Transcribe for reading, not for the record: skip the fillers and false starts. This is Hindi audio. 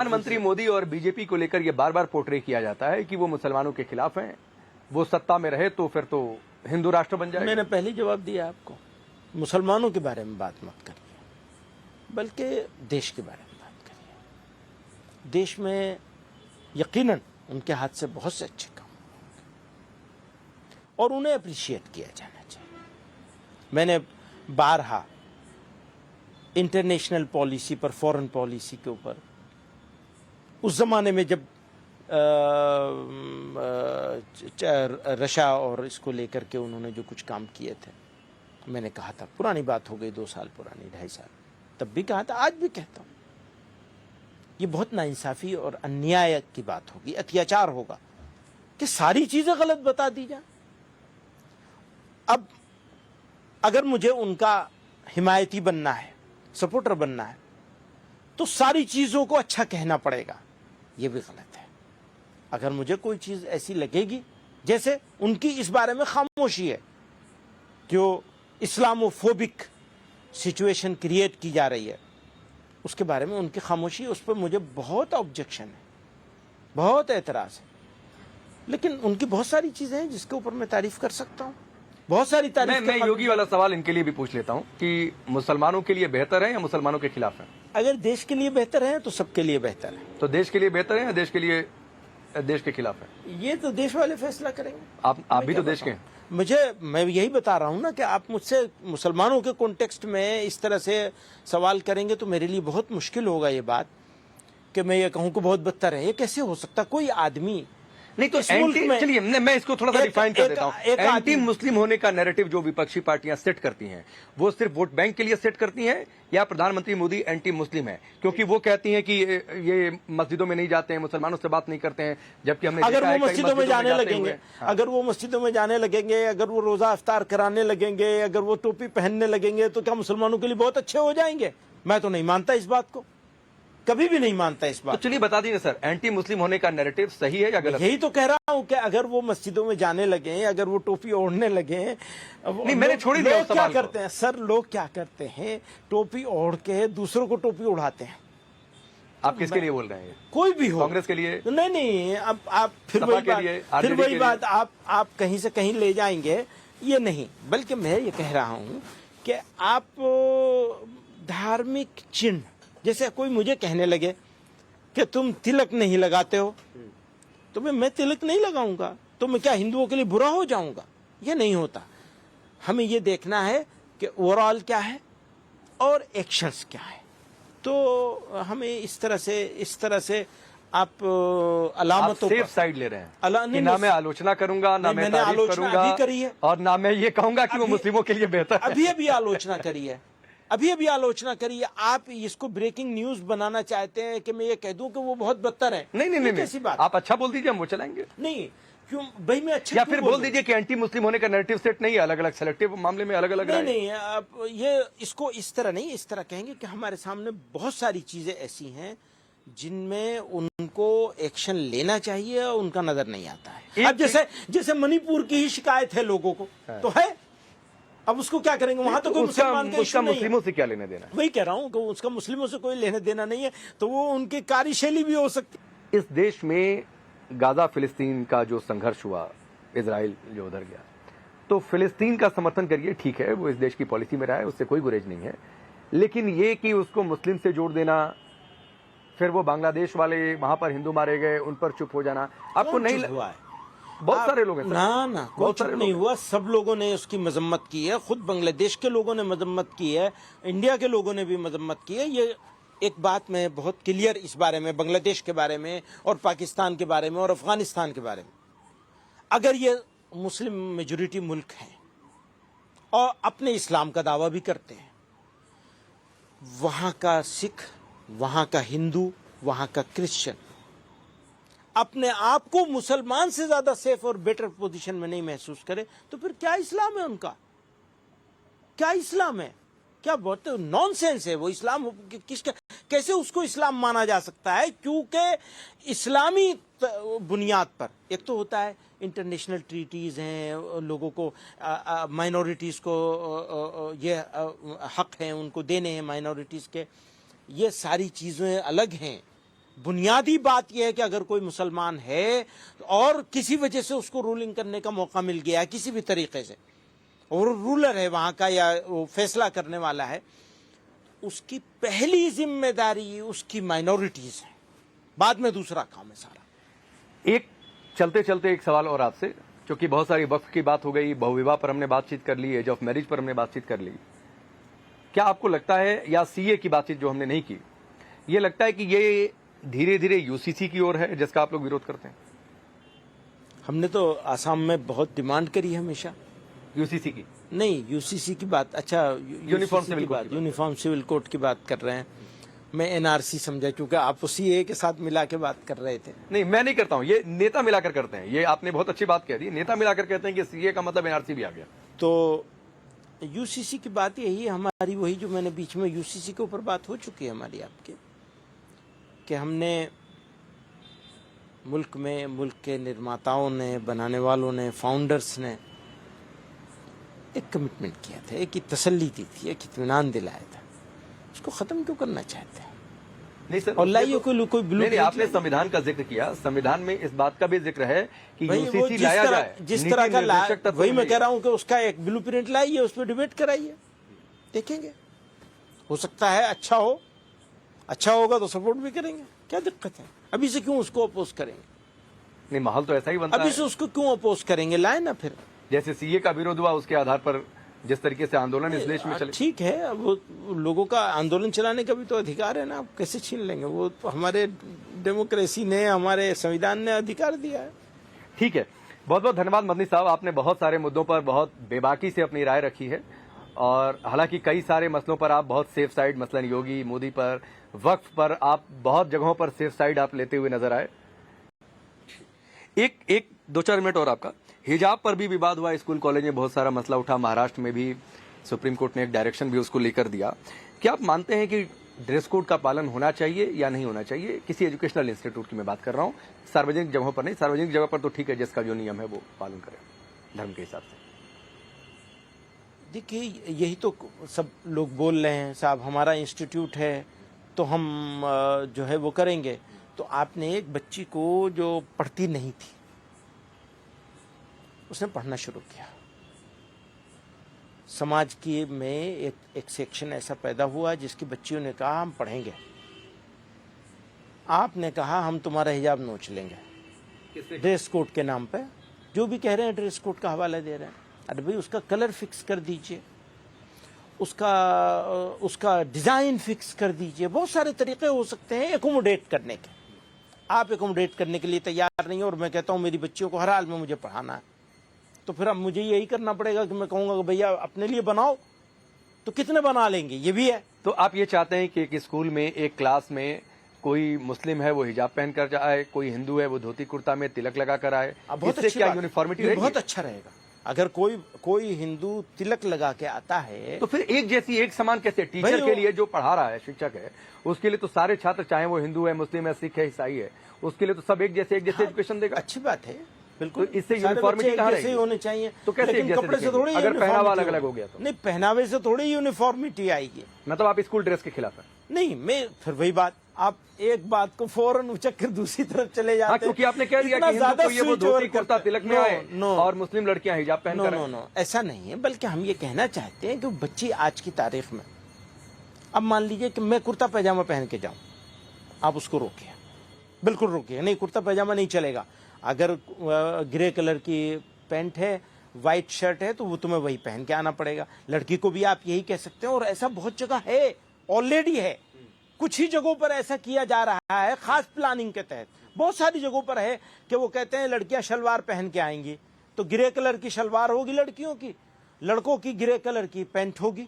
प्रधानमंत्री मोदी और बीजेपी को लेकर यह बार बार पोर्ट्रे किया जाता है कि वो मुसलमानों के खिलाफ हैं, वो सत्ता में रहे तो फिर तो हिंदू राष्ट्र बन जाएगा। मैंने पहले जवाब दिया आपको, मुसलमानों के बारे में बात मत करिए, बल्कि देश के बारे में बात करिए। देश में यकीनन उनके हाथ से बहुत से अच्छे काम और उन्हें अप्रिशिएट किया जाना चाहिए। मैंने बारहा इंटरनेशनल पॉलिसी पर, फॉरेन पॉलिसी के ऊपर, उस जमाने में जब रशा और इसको लेकर के उन्होंने जो कुछ काम किए थे, मैंने कहा था, पुरानी बात हो गई, 2 साल पुरानी, 2.5 साल, तब भी कहा था, आज भी कहता हूं, ये बहुत नाइंसाफी और अन्याय की बात होगी, अत्याचार होगा कि सारी चीजें गलत बता दी जाए। अब अगर मुझे उनका हिमायती बनना है, सपोर्टर बनना है, तो सारी चीजों को अच्छा कहना पड़ेगा, ये भी गलत है। अगर मुझे कोई चीज ऐसी लगेगी, जैसे उनकी इस बारे में खामोशी है, जो इस्लामोफोबिक सिचुएशन क्रिएट की जा रही है, उसके बारे में उनकी खामोशी, उस पर मुझे बहुत ऑब्जेक्शन है, बहुत एतराज है। लेकिन उनकी बहुत सारी चीजें हैं जिसके ऊपर मैं तारीफ कर सकता हूं, बहुत सारी तारीफ। मैं योगी वाला सवाल इनके लिए भी पूछ लेता हूं कि मुसलमानों के लिए बेहतर है या मुसलमानों के खिलाफ है? अगर देश के लिए बेहतर है तो सबके लिए बेहतर है। तो देश के लिए बेहतर है या देश के खिलाफ है? ये तो देश वाले फैसला करेंगे। आप भी तो देश के हैं। मैं यही बता रहा हूं ना कि आप मुझसे मुसलमानों के कॉन्टेक्स्ट में इस तरह से सवाल करेंगे तो मेरे लिए बहुत मुश्किल होगा ये बात कि मैं ये कहूं कि बहुत बदतर है। ये कैसे हो सकता? कोई आदमी नहीं तो चलिए मैं इसको थोड़ा सा डिफाइन कर देता हूं। एंटी मुस्लिम होने का नैरेटिव जो विपक्षी पार्टियां सेट करती हैं, वो सिर्फ वोट बैंक के लिए सेट करती हैं या प्रधानमंत्री मोदी एंटी मुस्लिम है? क्योंकि वो कहती हैं कि ये मस्जिदों में नहीं जाते हैं, मुसलमानों से बात नहीं करते हैं, जबकि हमने अगर वो मस्जिदों में जाने लगेंगे, अगर वो मस्जिदों में जाने लगेंगे, अगर वो रोजा इफ्तार कराने लगेंगे, अगर वो टोपी पहनने लगेंगे, तो क्या मुसलमानों के लिए बहुत अच्छे हो जाएंगे? मैं तो नहीं मानता इस बात को, कभी भी नहीं मानता इस बात। तो चलिए बता दीजिए सर, एंटी मुस्लिम होने का नैरेटिव सही है या गलत? यही तो कह रहा हूं कि अगर वो मस्जिदों में जाने लगे, अगर वो टोपी ओढ़ने लगे, नहीं मैंने छोड़ी दिया। लोग क्या करते हैं सर, लोग क्या करते हैं, टोपी ओढ़ के दूसरों को टोपी उड़ाते हैं। आप किसके लिए बोल रहे हैं? कोई भी हो, कांग्रेस के लिए? नहीं, अब आप फिर वही बात आप कहीं से कहीं ले जाएंगे, ये नहीं। बल्कि मैं ये कह रहा हूं कि आप धार्मिक चिन्ह, जैसे कोई मुझे कहने लगे कि तुम तिलक नहीं लगाते हो, तो मैं तिलक नहीं लगाऊंगा, तो मैं क्या हिंदुओं के लिए बुरा हो जाऊंगा? ये नहीं होता। हमें ये देखना है कि ओवरऑल क्या है और एक्शंस क्या है। तो हमें इस तरह से आप अलामतों सेफ साइड ले रहे हैं कि ना मैं आलोचना करूंगा, ना मैं तारीफ करूंगा, करी है, और ना मैं ये कहूंगा कि वो मुस्लिमों के लिए बेहतर है। अभी आलोचना करी है, अभी आलोचना करिए। आप इसको ब्रेकिंग न्यूज बनाना चाहते हैं कि मैं ये कह दूं कि वो बहुत बदतर है। नहीं, कैसी बात? आप अच्छा बोल दीजिए, हम वो चलाएंगे। नहीं, क्यों भाई, मैं अच्छा, या फिर बोल दीजिए कि एंटी मुस्लिम होने का नैरेटिव सेट नहीं है, अलग अलग सेलेक्टिव मामले में अलग अलग नहीं, आप ये इसको इस तरह नहीं, इस तरह कहेंगे कि हमारे सामने बहुत सारी चीजें ऐसी हैं जिनमें उनको एक्शन लेना चाहिए और उनका नजर नहीं आता है। अब जैसे मणिपुर की ही शिकायत है लोगों को, तो है, अब उसको क्या करेंगे? वहां तो कोई मुसलमान का इश्यू नहीं है। मुस्लिमों से क्या लेने देना? वही कह रहा हूं कि उसका मुस्लिमों से कोई लेने देना नहीं है, तो वो उनकी कार्यशैली भी हो सकती है। इस देश में गाजा फिलिस्तीन का जो संघर्ष हुआ, इजराइल जो उधर गया, तो फिलिस्तीन का समर्थन करिए, ठीक है, वो इस देश की पॉलिसी में रहा है, उससे कोई गुरेज नहीं है। लेकिन ये कि उसको मुस्लिम से जोड़ देना, फिर वो बांग्लादेश वाले वहां पर हिंदू मारे गए, उन पर चुप हो जाना, आपको नहीं हुआ है? बहुत सारे लोग हैं ना बहुत सारे नहीं हुआ, सब लोगों ने उसकी मजम्मत की है। खुद बांग्लादेश के लोगों ने मजम्मत की है, इंडिया के लोगों ने भी मजम्मत की है। ये एक बात मैं बहुत क्लियर इस बारे में, बांग्लादेश के बारे में और पाकिस्तान के बारे में और अफगानिस्तान के बारे में, अगर ये मुस्लिम मेजोरिटी मुल्क हैं और अपने इस्लाम का दावा भी करते हैं, वहां का सिख, वहां का हिंदू, वहां का क्रिश्चियन अपने आप को मुसलमान से ज्यादा सेफ और बेटर पोजीशन में नहीं महसूस करे, तो फिर क्या इस्लाम है उनका? क्या इस्लाम है? क्या बहुत नॉनसेंस है वो इस्लाम। किसका, कैसे उसको इस्लाम माना जा सकता है? क्योंकि इस्लामी बुनियाद पर एक तो होता है इंटरनेशनल ट्रीटीज हैं, लोगों को माइनॉरिटीज को ये हक हैं उनको देने हैं माइनॉरिटीज के, ये सारी चीजें अलग हैं। बुनियादी बात यह है कि अगर कोई मुसलमान है और किसी वजह से उसको रूलिंग करने का मौका मिल गया किसी भी तरीके से, और रूलर है वहां का या वो फैसला करने वाला है, उसकी पहली जिम्मेदारी उसकी माइनॉरिटीज है, बाद में दूसरा काम है सारा। एक चलते चलते एक सवाल और आपसे, क्योंकि बहुत सारी वक्फ की बात हो गई, बहुविवाह पर हमने बातचीत कर ली, एज ऑफ मैरिज पर हमने बातचीत कर ली, क्या आपको लगता है, या सीए की बातचीत जो हमने नहीं की, ये लगता है कि ये धीरे धीरे यूसीसी की ओर है जिसका आप लोग विरोध करते हैं? हमने तो आसाम में बहुत डिमांड करी हमेशा। यूसीसी की नहीं, यूसीसी की बात, अच्छा यूनिफॉर्म UCC सिविल की कोड बात, की यूनिफॉर्म सिविल कोड की बात कर रहे हैं। मैं एनआरसी समझा, क्योंकि आप सीए के साथ मिला के बात कर रहे थे। नहीं, मैं नहीं करता हूं, ये नेता मिलाकर करते हैं। ये आपने बहुत अच्छी बात कह दी, नेता मिलाकर कहते हैं कि सीए का मतलब एनआरसी भी आ गया। तो यूसीसी की बात यही है हमारी, वही जो मैंने बीच में यूसीसी के ऊपर बात हो चुकी है हमारी आपके, कि हमने मुल्क में, मुल्क के निर्माताओं ने, बनाने वालों ने, फाउंडर्स ने एक कमिटमेंट किया था, एक तसल्ली दी थी, एक इत्मीनान दिलाया था, उसको खत्म क्यों करना चाहते हैं? नहीं सर, और लाइए कोई नहीं, आपने संविधान का जिक्र किया, संविधान में इस बात का भी जिक्र है कि यूसीसी लाया जाए, जिस तरह का वही मैं कह रहा हूं कि उसका एक ब्लूप्रिंट लाइए, उस पर डिबेट कराइए, देखेंगे, हो सकता है अच्छा हो, अच्छा होगा तो सपोर्ट भी करेंगे, क्या दिक्कत है? अभी से क्यों उसको अपोज करेंगे? नहीं, माहौल तो ऐसा ही बनता है। अभी से उसको क्यों अपोज करेंगे? लाए ना फिर। जैसे सीए का विरोध हुआ, उसके आधार पर जिस तरीके से आंदोलन इस देश में चले। ठीक है, अब वो लोगों का आंदोलन चलाने का भी तो अधिकार है ना, आप कैसे छीन लेंगे? वो तो हमारे डेमोक्रेसी ने, हमारे संविधान ने अधिकार दिया है। ठीक है, बहुत बहुत धन्यवाद मदनी साहब, आपने बहुत सारे मुद्दों पर बहुत बेबाकी से अपनी राय रखी है, और हालांकि कई सारे मसलों पर आप बहुत सेफ साइड, मसलन योगी मोदी पर, वक्फ पर, आप बहुत जगहों पर सेफ साइड आप लेते हुए नजर आए। एक 2-4 मिनट और आपका, हिजाब पर भी विवाद हुआ, स्कूल कॉलेज में बहुत सारा मसला उठा, महाराष्ट्र में भी सुप्रीम कोर्ट ने एक डायरेक्शन भी उसको लेकर दिया। क्या आप मानते हैं कि ड्रेस कोड का पालन होना चाहिए या नहीं होना चाहिए? किसी एजुकेशनल इंस्टीट्यूट की मैं बात कर रहा हूं, सार्वजनिक जगहों पर नहीं। सार्वजनिक जगह पर तो ठीक है, जिसका जो नियम है वो पालन करें धर्म के हिसाब से। देखिए, यही तो सब लोग बोल रहे हैं, साहब हमारा इंस्टीट्यूट है तो हम जो है वो करेंगे। तो आपने एक बच्ची को जो पढ़ती नहीं थी, उसने पढ़ना शुरू किया, समाज की में एक सेक्शन ऐसा पैदा हुआ जिसकी बच्चियों ने कहा हम पढ़ेंगे, आपने कहा हम तुम्हारा हिजाब नोच लेंगे ड्रेस कोड के नाम पे। जो भी कह रहे हैं ड्रेस कोड का हवाला दे रहे हैं, अरे भाई उसका कलर फिक्स कर दीजिए, उसका डिजाइन फिक्स कर दीजिए, बहुत सारे तरीके हो सकते हैं एकोमोडेट करने के। आप एकोमोडेट करने के लिए तैयार नहीं हो, और मैं कहता हूं मेरी बच्चियों को हर हाल में मुझे पढ़ाना है, तो फिर अब मुझे यही करना पड़ेगा कि मैं कहूंगा कि भैया अपने लिए बनाओ, तो कितने बना लेंगे? ये भी है। तो आप ये चाहते हैं कि एक स्कूल में, एक क्लास में कोई मुस्लिम है वो हिजाब पहन कर आए, कोई हिंदू है वो धोती कुर्ता में तिलक लगा कर आए, इससे क्या यूनिफॉर्मिटी रहेगी? बहुत अच्छा रहेगा। अगर कोई हिंदू तिलक लगा के आता है तो फिर एक जैसी, एक समान कैसे? टीचर के लिए जो पढ़ा रहा है, शिक्षक है, उसके लिए तो सारे छात्र, चाहे वो हिंदू है, मुस्लिम है, सिख है, ईसाई है, उसके लिए तो सब एक जैसे एजुकेशन देगा। अच्छी बात है, बिल्कुल। तो इससे यूनिफॉर्मिटी कहां रहेगी? होने चाहिए। तो कैसे लेकिन कपड़े से थोड़ी, अगर पहनावा अलग अलग हो गया तो? नहीं, पहनावे से थोड़ी यूनिफॉर्मिटी आएगी। मतलब आप स्कूल ड्रेस के खिलाफ है? नहीं, मैं फिर वही बात, आप एक बात को फौरन उचक कर दूसरी तरफ चले जाते हैं। क्योंकि आपने कह दिया कि हिंदू को ये वो धोती कुर्ता तिलक में आए और मुस्लिम लड़कियां हिजाब पहन कर। नो, ऐसा नहीं है, बल्कि हम ये कहना चाहते हैं कि बच्ची आज की तारीख में, अब मान लीजिए कि मैं कुर्ता पैजामा पहन के जाऊं, आप उसको रोकिए, बिल्कुल रोकिए, नहीं कुर्ता पैजामा नहीं चलेगा। अगर ग्रे कलर की पैंट है, व्हाइट शर्ट है, तो वो तुम्हें वही पहन के आना पड़ेगा। लड़की को भी आप यही कह सकते हैं, और ऐसा बहुत जगह है, ऑलरेडी है, कुछ ही जगहों पर ऐसा किया जा रहा है, खास प्लानिंग के तहत। बहुत सारी जगहों पर है कि वो कहते हैं लड़कियां शलवार पहन के आएंगी, तो ग्रे कलर की शलवार होगी लड़कियों की, लड़कों की ग्रे कलर की पैंट होगी।